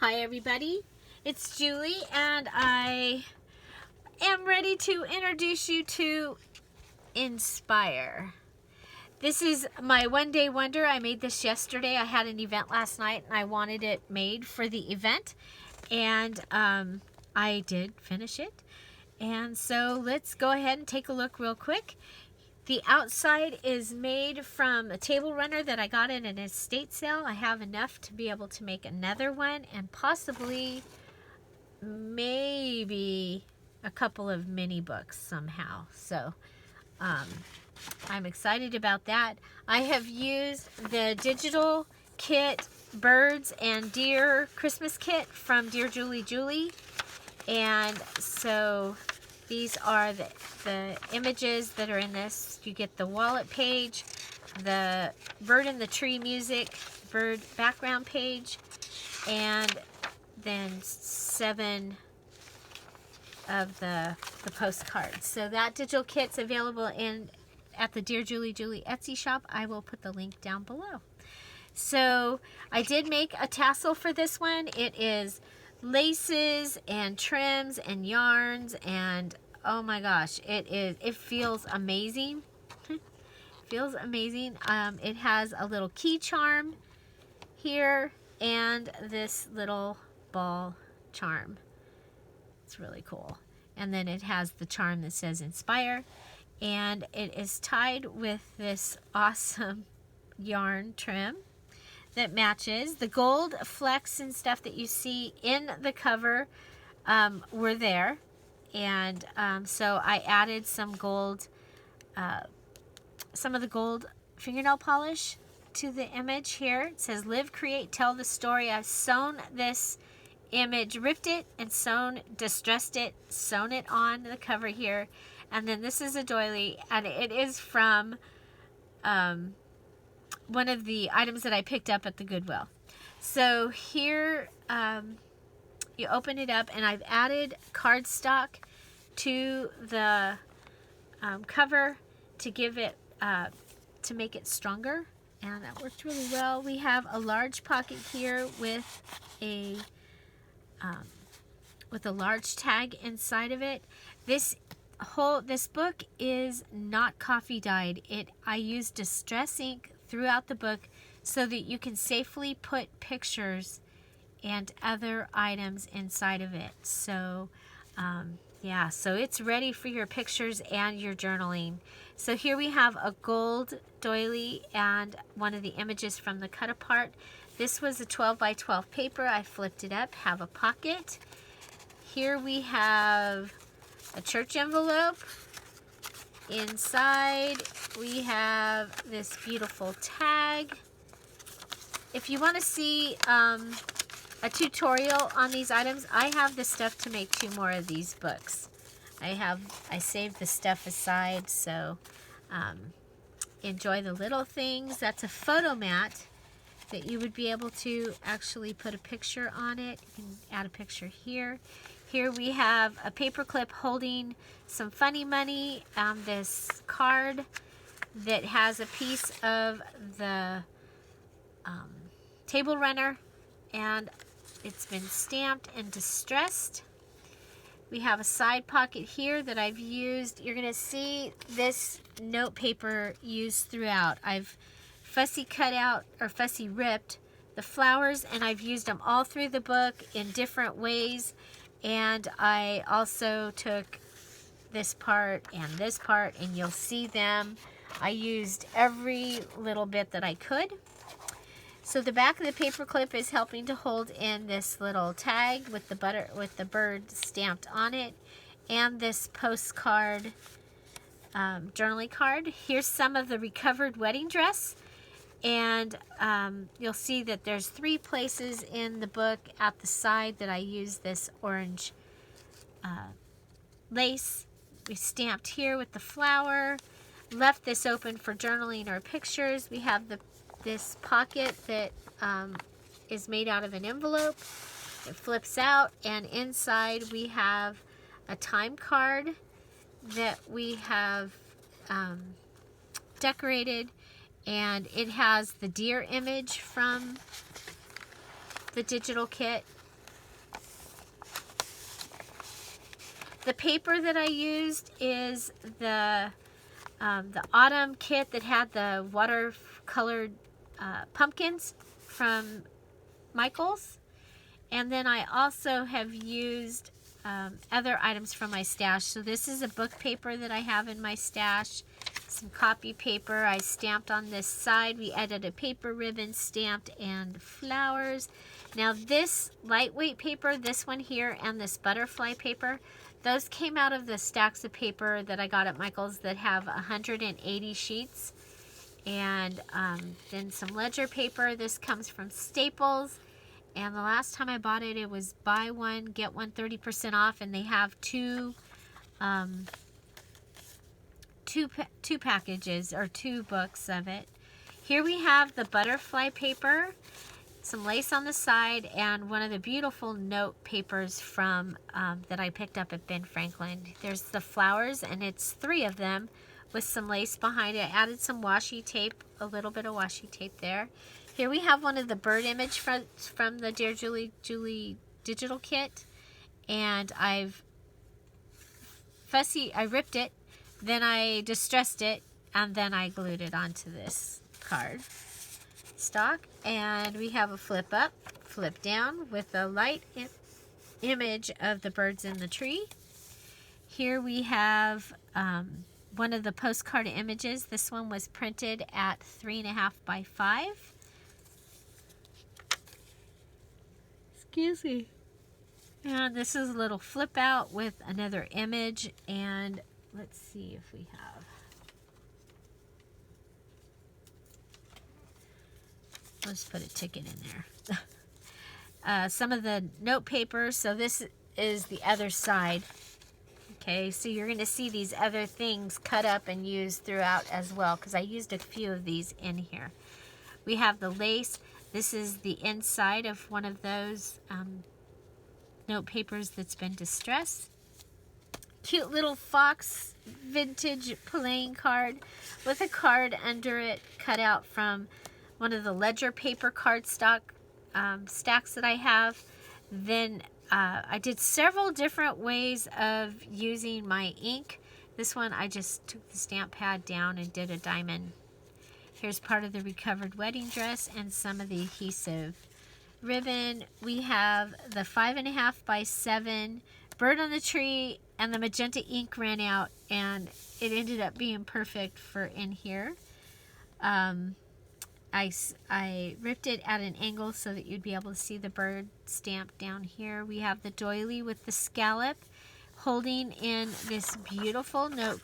Hi everybody, it's Julie and I am ready to introduce you to Inspire. This is my one-day wonder. I made this yesterday. I had an event last night and I wanted it made for the event, and I did finish it. And so let's go ahead and take a look real quick. The outside is made from a table runner that I got in an estate sale. I have enough to be able to make another one and possibly maybe a couple of mini books somehow. So I'm excited about that. I have used the digital kit birds and deer Christmas kit from Dear Julie Julie, and so these are the images that are in this. You get the wallet page, the bird in the tree music, bird background page, and then 7 of the postcards. So that digital kit's available at the Dear Julie Julie Etsy shop. I will put the link down below. So I did make a tassel for this one. It is laces and trims and yarns, and oh my gosh, it feels amazing. Feels amazing. It has a little key charm here and this little ball charm. It's really cool. And then it has the charm that says Inspire, and it is tied with this awesome yarn trim that matches. The gold flecks and stuff that you see in the cover were there, and so I added some gold, some of the gold fingernail polish to the image here. It says live, create, tell the story. I've sewn this image, ripped it and distressed it, sewn it on the cover here, and then this is a doily, and it is from one of the items that I picked up at the Goodwill. So here you open it up, and I've added cardstock to the cover to give it to make it stronger, and that worked really well. We have a large pocket here with a large tag inside of it. This book is not coffee dyed. I used distress ink throughout the book so that you can safely put pictures and other items inside of it. So yeah, so it's ready for your pictures and your journaling. So here we have a gold doily and one of the images from the cut apart. This was a 12 by 12 paper. I flipped it up, have a pocket. Here we have a church envelope. Inside we have this beautiful tag. If you want to see a tutorial on these items, I have the stuff to make 2 more of these books. I saved the stuff aside, so enjoy the little things. That's a photo mat that you would be able to actually put a picture on it. You can add a picture here. Here we have a paper clip holding some funny money, this card that has a piece of the table runner, and it's been stamped and distressed. We have a side pocket here that I've used. You're going to see this note paper used throughout. I've fussy cut out or fussy ripped the flowers, and I've used them all through the book in different ways. And I also took this part, and you'll see them. I used every little bit that I could. So the back of the paper clip is helping to hold in this little tag with the bird stamped on it, and this postcard, journaling card. Here's some of the recovered wedding dress, and you'll see that there's 3 places in the book at the side that I use this orange lace. We stamped here with the flower, left this open for journaling or pictures. We have this pocket that is made out of an envelope. It flips out, and inside we have a time card that we have decorated, and it has the deer image from the digital kit, The paper that I used is the autumn kit that had the watercolored pumpkins from Michaels. And then I also have used other items from my stash. So this is a book paper that I have in my stash. Some copy paper I stamped on this side. We added a paper ribbon, stamped, and flowers. Now this lightweight paper, this one here, and this butterfly paper, those came out of the stacks of paper that I got at Michael's that have 180 sheets. And then some ledger paper. This comes from Staples. And the last time I bought it, it was buy one, get one 30% off. And they have two packages or 2 books of it. Here we have the butterfly paper, some lace on the side, and one of the beautiful note papers from that I picked up at Ben Franklin. There's the flowers, and it's 3 of them with some lace behind it. I added some washi tape, a little bit of washi tape there. Here we have one of the bird image from the Dear Julie digital kit, and I ripped it, then I distressed it, and then I glued it onto this card stock. And we have a flip up, flip down with a light image of the birds in the tree. Here we have one of the postcard images. This one was printed at 3.5 by 5. Excuse me. And this is a little flip out with another image. And let's see if we have. Let's put a ticket in there. Some of the note paper. So this is the other side. Okay, so you're going to see these other things cut up and used throughout as well, because I used a few of these in here. We have the lace. This is the inside of one of those note papers that's been distressed. Cute little fox vintage playing card with a card under it cut out from one of the ledger paper cardstock stacks that I have. Then I did several different ways of using my ink. This one I just took the stamp pad down and did a diamond. Here's part of the recovered wedding dress and some of the adhesive ribbon. We have the 5.5 by 7 bird on the tree, and the magenta ink ran out, and it ended up being perfect for in here. I ripped it at an angle so that you'd be able to see the bird stamped down here. We have the doily with the scallop holding in this beautiful note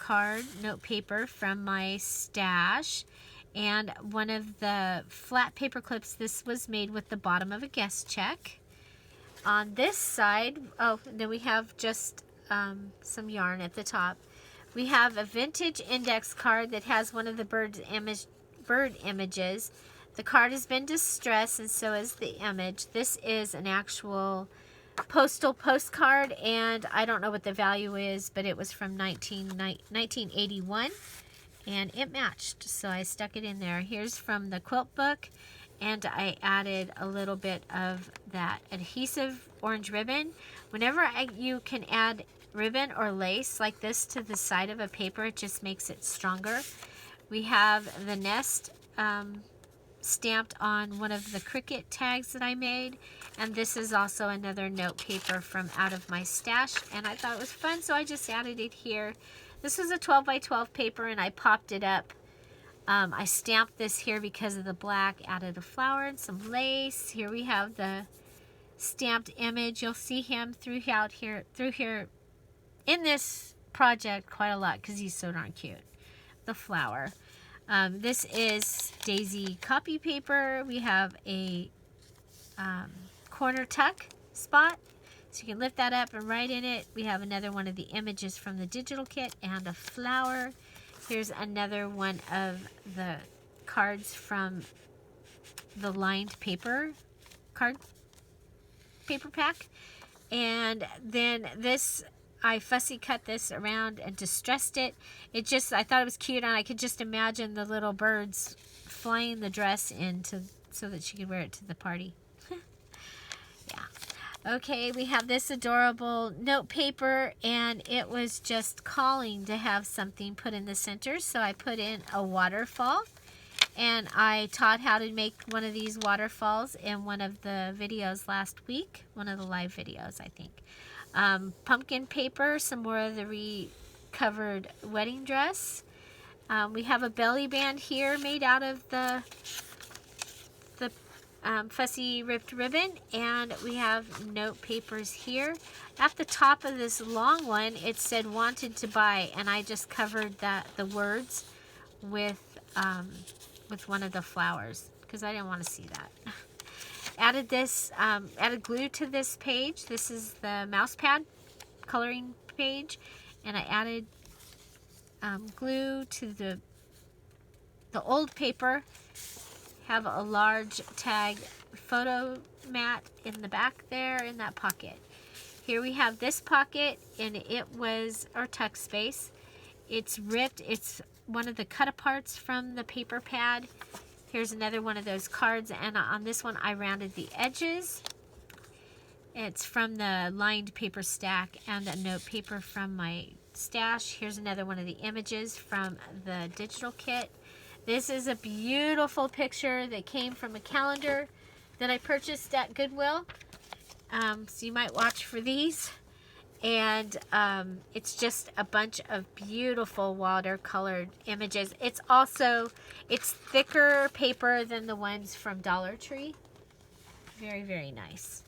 paper from my stash. And one of the flat paper clips, this was made with the bottom of a guest check. On this side, then we have just some yarn at the top. We have a vintage index card that has one of the bird images. The card has been distressed, and so is the image. This is an actual postal postcard, and I don't know what the value is, but it was from 1981. And it matched, so I stuck it in there. Here's from the quilt book, and I added a little bit of that adhesive orange ribbon. Whenever you can add ribbon or lace like this to the side of a paper, it just makes it stronger. We have the nest stamped on one of the Cricut tags that I made, and this is also another note paper from out of my stash, and I thought it was fun, so I just added it here. This was a 12 by 12 paper, and I popped it up. I stamped this here because of the black, added a flower and some lace. Here we have the stamped image. You'll see him through here in this project quite a lot because he's so darn cute. The flower. This is Daisy copy paper. We have a corner tuck spot. So you can lift that up and write in it. We have another one of the images from the digital kit and a flower. Here's another one of the cards from the lined paper pack. And then this, I fussy cut this around and distressed it. I thought it was cute, and I could just imagine the little birds flying the dress so that she could wear it to the party. Yeah. Okay, we have this adorable note paper, and it was just calling to have something put in the center, so I put in a waterfall, and I taught how to make one of these waterfalls in one of the videos last week, one of the live videos, I think. Pumpkin paper, some more of the recovered wedding dress. We have a belly band here made out of the fussy ripped ribbon, and we have note papers here. At the top of this long one, it said wanted to buy, and I just covered the words with one of the flowers because I didn't want to see that. Added this, added glue to this page. This is the mouse pad coloring page, and I added glue to the old paper. Have a large tag photo mat in the back there in that pocket. Here we have this pocket, and it was our tuck space. It's ripped. It's one of the cut aparts from the paper pad. Here's another one of those cards, and on this one I rounded the edges. It's from the lined paper stack and a note paper from my stash. Here's another one of the images from the digital kit. This is a beautiful picture that came from a calendar that I purchased at Goodwill. So you might watch for these. And it's just a bunch of beautiful watercolored images. It's thicker paper than the ones from Dollar Tree. Very, very nice.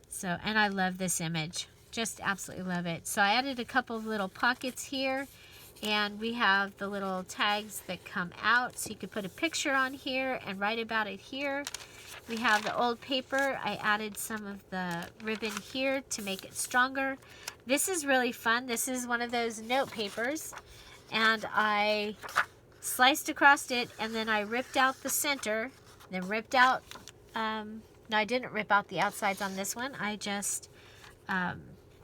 So, and I love this image. Just absolutely love it. So I added a couple of little pockets here. And we have the little tags that come out, so you could put a picture on here and write about it here. We have the old paper. I added some of the ribbon here to make it stronger. This is really fun. This is one of those note papers, and I sliced across it, and then I ripped out the center, then ripped out, no, I didn't rip out the outsides on this one. I just,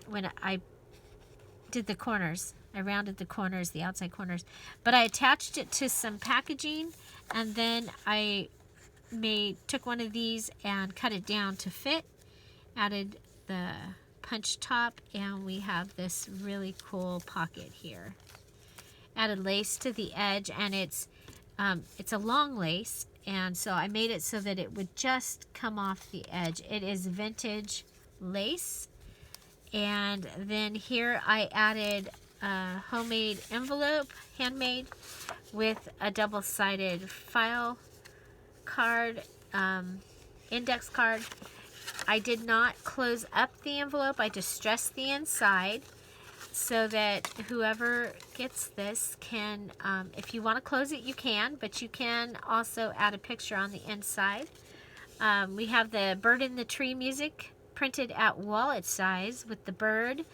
when I did the corners, I rounded the corners, the outside corners, but I attached it to some packaging, and then I took one of these and cut it down to fit, added the punch top, and we have this really cool pocket here. Added lace to the edge, and it's a long lace, and so I made it so that it would just come off the edge. It is vintage lace, and then here I added a homemade envelope, handmade, with a double-sided file card, index card. I did not close up the envelope. I distressed the inside so that whoever gets this can, if you want to close it, you can, but you can also add a picture on the inside. We have the bird in the tree music printed at wallet size with the bird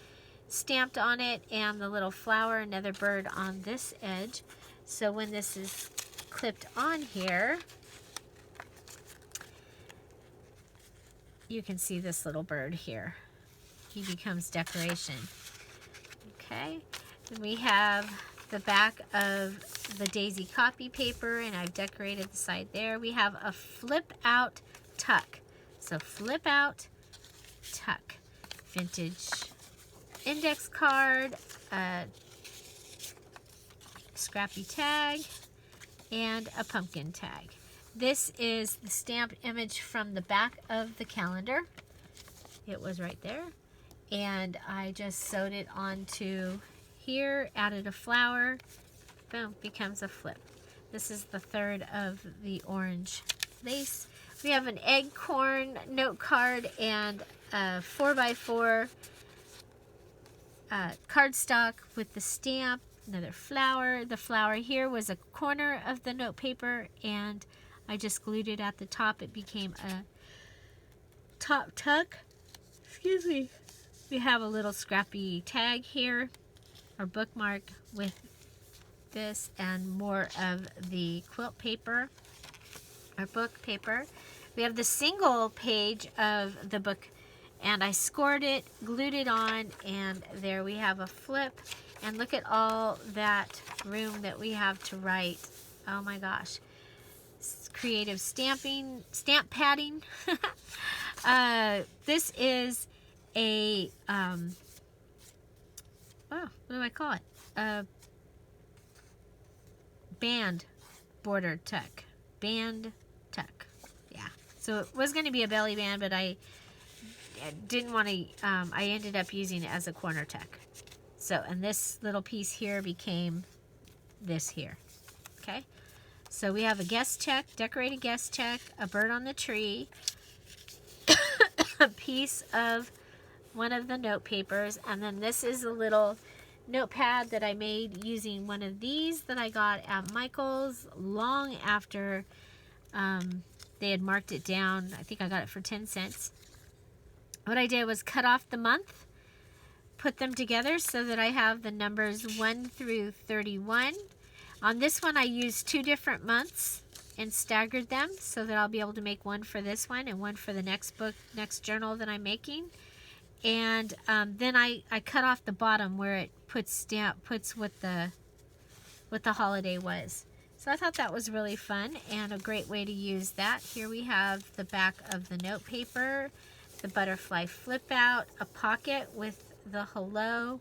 stamped on it and the little flower, another bird on this edge. So when this is clipped on here, you can see this little bird here. He becomes decoration. Okay, and we have the back of the daisy copy paper, and I've decorated the side there. We have a flip out tuck. So flip out tuck. Vintage index card, a scrappy tag, and a pumpkin tag. This is the stamped image from the back of the calendar. It was right there. And I just sewed it onto here, added a flower, boom, becomes a flip. This is the third of the orange lace. We have an acorn note card and a 4x4 cardstock with the stamp, another flower. The flower here was a corner of the note paper, and I just glued it at the top. It became a top tuck. Excuse me. We have a little scrappy tag here, or bookmark with this, and more of the quilt paper, or book paper. We have the single page of the book, and I scored it, glued it on, and there we have a flip. And look at all that room that we have to write. Oh my gosh. Creative stamping, stamp padding. This is a, what do I call it? A band border tuck. Band tuck. Yeah. So it was going to be a belly band, but I didn't want to, I ended up using it as a corner tuck. So, and this little piece here became this here. Okay. So we have a guest check, decorated guest check, a bird on the tree, a piece of one of the note papers, and then this is a little notepad that I made using one of these that I got at Michael's long after they had marked it down. I think I got it for 10 cents. What I did was cut off the month, put them together so that I have the numbers 1 through 31. On this one I used 2 different months and staggered them so that I'll be able to make one for this one and one for the next book, next journal that I'm making. And then I cut off the bottom where it puts what the holiday was. So I thought that was really fun and a great way to use that. Here we have the back of the note paper, the butterfly flip out, a pocket with the hello.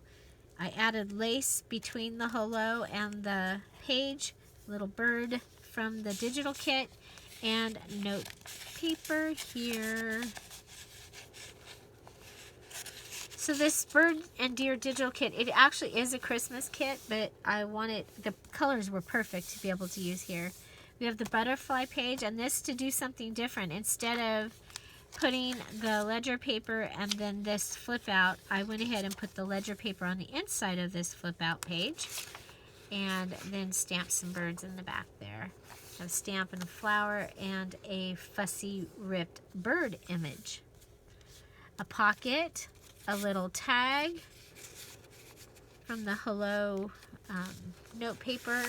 I added lace between the hello and the page, little bird from the digital kit, and note paper here. So this bird and deer digital kit, it actually is a Christmas kit, but I wanted, the colors were perfect to be able to use here. We have the butterfly page, and this to do something different. Instead of putting the ledger paper and then this flip out, I went ahead and put the ledger paper on the inside of this flip out page and then stamped some birds in the back there. A stamp and a flower and a fussy ripped bird image. A pocket, a little tag from the hello note paper,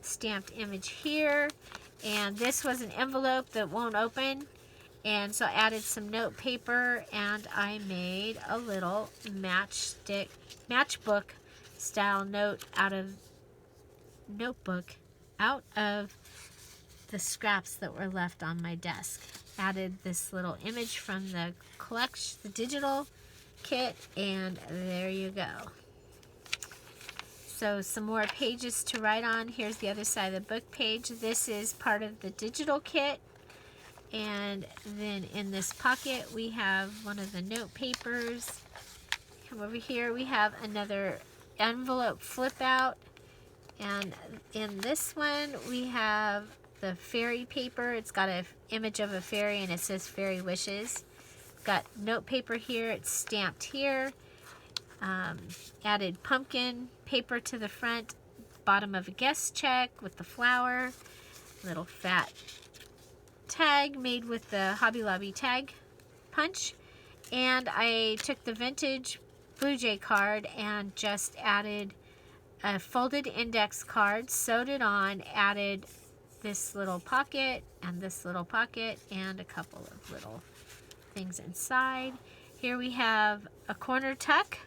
stamped image here, and this was an envelope that won't open, and so I added some note paper and I made a little matchbook style notebook out of the scraps that were left on my desk. Added this little image from the collection, the digital kit, and there you go. So some more pages to write on. Here's the other side of the book page. This is part of the digital kit, and then in this pocket we have one of the note papers. Come over here, we have another envelope flip out, and in this one we have the fairy paper. It's got an image of a fairy and it says fairy wishes. Got note paper here, it's stamped here. Added pumpkin paper to the front, bottom of a guest check with the flower, little fat tag made with the Hobby Lobby tag punch, and I took the vintage Blue Jay card and just added a folded index card, sewed it on, added this little pocket and this little pocket and a couple of little things inside. Here we have a corner tuck,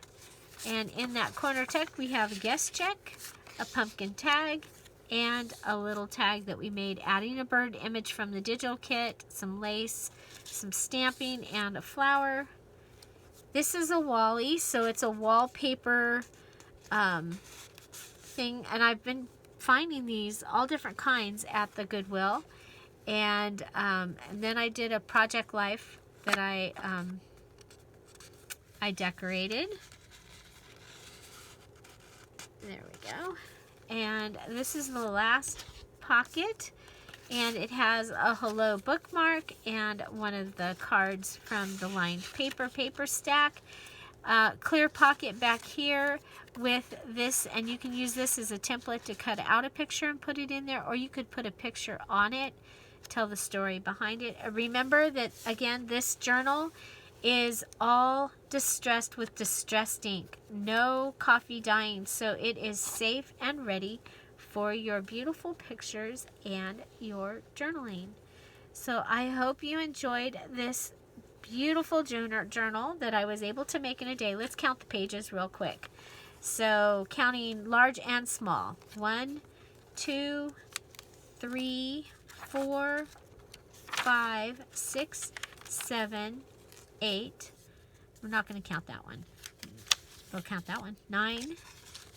and in that corner tuck we have a guest check, a pumpkin tag, and a little tag that we made adding a bird image from the digital kit, some lace, some stamping, and a flower. This is a Wally, so it's a wallpaper thing, and I've been finding these all different kinds at the Goodwill, and then I did a Project Life that I decorated. There we go. And this is the last pocket, and it has a hello bookmark and one of the cards from the lined paper stack. Clear pocket back here with this, and you can use this as a template to cut out a picture and put it in there, or you could put a picture on it, tell the story behind it. Remember that, again, this journal is all distressed with distressed ink, no coffee dyeing, so it is safe and ready for your beautiful pictures and your journaling. So I hope you enjoyed this beautiful journal that I was able to make in a day. Let's count the pages real quick. So counting large and small. 1, 2, 3, 4, 5, 6, 7, 8, We're not going to count that one. We'll count that one. 9,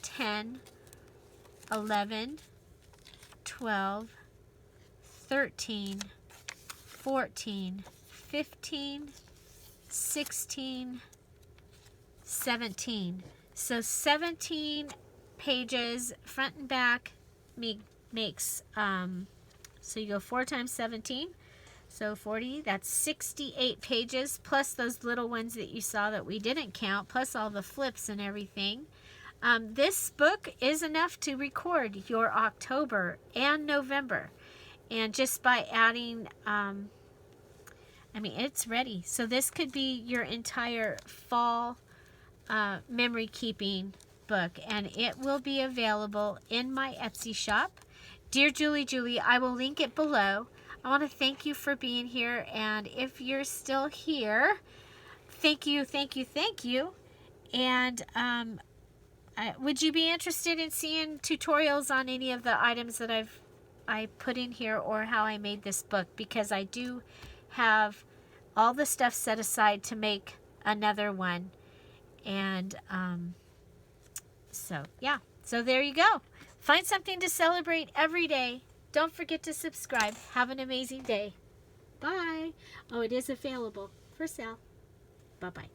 10, 11, 12, 13, 14, 15, 16, 17. So 17 pages, front and back, makes, so you go 4 times 17, so 40, that's 68 pages, plus those little ones that you saw that we didn't count, plus all the flips and everything. This book is enough to record your October and November. And just by adding, I mean, it's ready. So this could be your entire fall memory keeping book. And it will be available in my Etsy shop. Dear Julie, I will link it below. I want to thank you for being here. And if you're still here, thank you. And would you be interested in seeing tutorials on any of the items that I put in here, or how I made this book? Because I do have all the stuff set aside to make another one. And so yeah, so there you go. Find something to celebrate every day. Don't forget to subscribe. Have an amazing day. Bye. Oh, it is available for sale. Bye-bye.